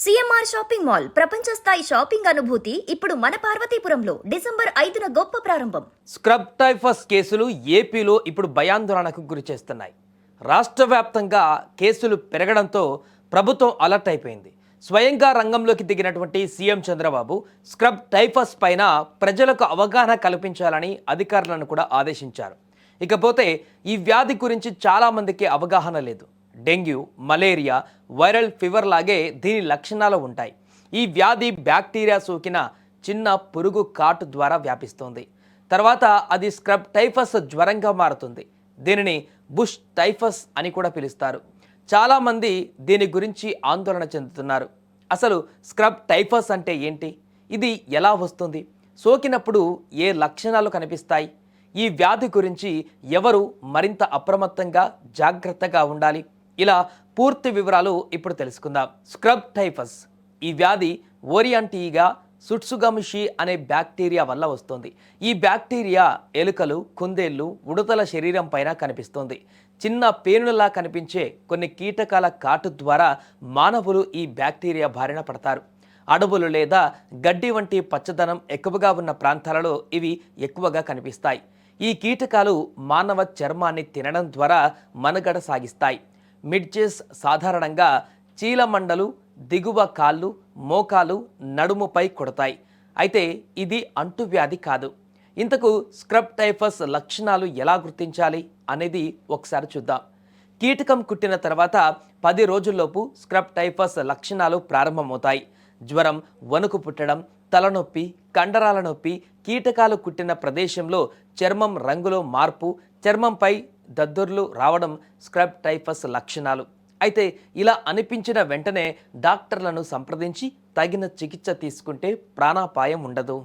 CMR shopping mall ప్రపంచ స్థాయి shopping అనుభూతి ఇప్పుడు మన పార్వతీపురంలో డిసెంబర్ 5న గొప్ప ప్రారంభం. స్క్రబ్ టైఫస్ కేసులు ఏపీలో ఇప్పుడు భయాందోళనకు గురి చేస్తున్నాయి. రాష్ట్ర వ్యాప్తంగా కేసులు పెరగడంతో ప్రభుత్వం అలర్ట్ అయిపోయింది. స్వయంగా రంగంలోకి దిగినటువంటి సీఎం చంద్రబాబు స్క్రబ్ టైఫస్ పైన ప్రజలకు అవగాహన కల్పించాలని అధికారులను కూడా ఆదేశించారు. ఇకపోతే ఈ వ్యాధి గురించి చాలామందికి అవగాహన లేదు. డెంగ్యూ, మలేరియా, వైరల్ ఫీవర్ లాగే దీని లక్షణాలు ఉంటాయి. ఈ వ్యాధి బ్యాక్టీరియా సోకిన చిన్న పురుగు కాటు ద్వారా వ్యాపిస్తుంది. తర్వాత అది స్క్రబ్ టైఫస్ జ్వరంగా మారుతుంది. దీనిని బుష్ టైఫస్ అని కూడా పిలుస్తారు. చాలామంది దీని గురించి ఆందోళన చెందుతున్నారు. అసలు స్క్రబ్ టైఫస్ అంటే ఏంటి? ఇది ఎలా వస్తుంది? సోకినప్పుడు ఏ లక్షణాలు కనిపిస్తాయి? ఈ వ్యాధి గురించి ఎవరు మరింత అప్రమత్తంగా జాగ్రత్తగా ఉండాలి? ఇలా పూర్తి వివరాలు ఇప్పుడు తెలుసుకుందాం. స్క్రబ్ టైఫస్ ఈ వ్యాధి ఓరియంటీగా సుట్సుగమిషి అనే బ్యాక్టీరియా వల్ల వస్తుంది. ఈ బ్యాక్టీరియా ఎలుకలు, కుందేళ్లు, ఉడతల శరీరం పైన కనిపిస్తుంది. చిన్న పేనులా కనిపించే కొన్ని కీటకాల కాటు ద్వారా మానవులు ఈ బ్యాక్టీరియా బారిన పడతారు. అడవులు లేదా గడ్డి వంటి పచ్చదనం ఎక్కువగా ఉన్న ప్రాంతాలలో ఇవి ఎక్కువగా కనిపిస్తాయి. ఈ కీటకాలు మానవ చర్మాన్ని తినడం ద్వారా మనుగడ సాగిస్తాయి. మిడ్జెస్ సాధారణంగా చీలమండలు, దిగువ కాళ్ళు, మోకాలు, నడుముపై కొడతాయి. అయితే ఇది అంటువ్యాధి కాదు. ఇంతకు స్క్రబ్ టైఫస్ లక్షణాలు ఎలా గుర్తించాలి అనేది ఒకసారి చూద్దాం. కీటకం కుట్టిన తర్వాత 10 రోజుల్లోపు స్క్రబ్ టైఫస్ లక్షణాలు ప్రారంభమవుతాయి. జ్వరం, వణుకు పుట్టడం, తలనొప్పి, కండరాల నొప్పి, కీటకాలు కుట్టిన ప్రదేశంలో చర్మం రంగులో మార్పు, చర్మంపై దద్దుర్లు రావడం స్క్రబ్ టైఫస్ లక్షణాలు. అయితే ఇలా అనిపించిన వెంటనే డాక్టర్లను సంప్రదించి తగిన చికిత్స తీసుకుంటే ప్రాణాపాయం ఉండదు.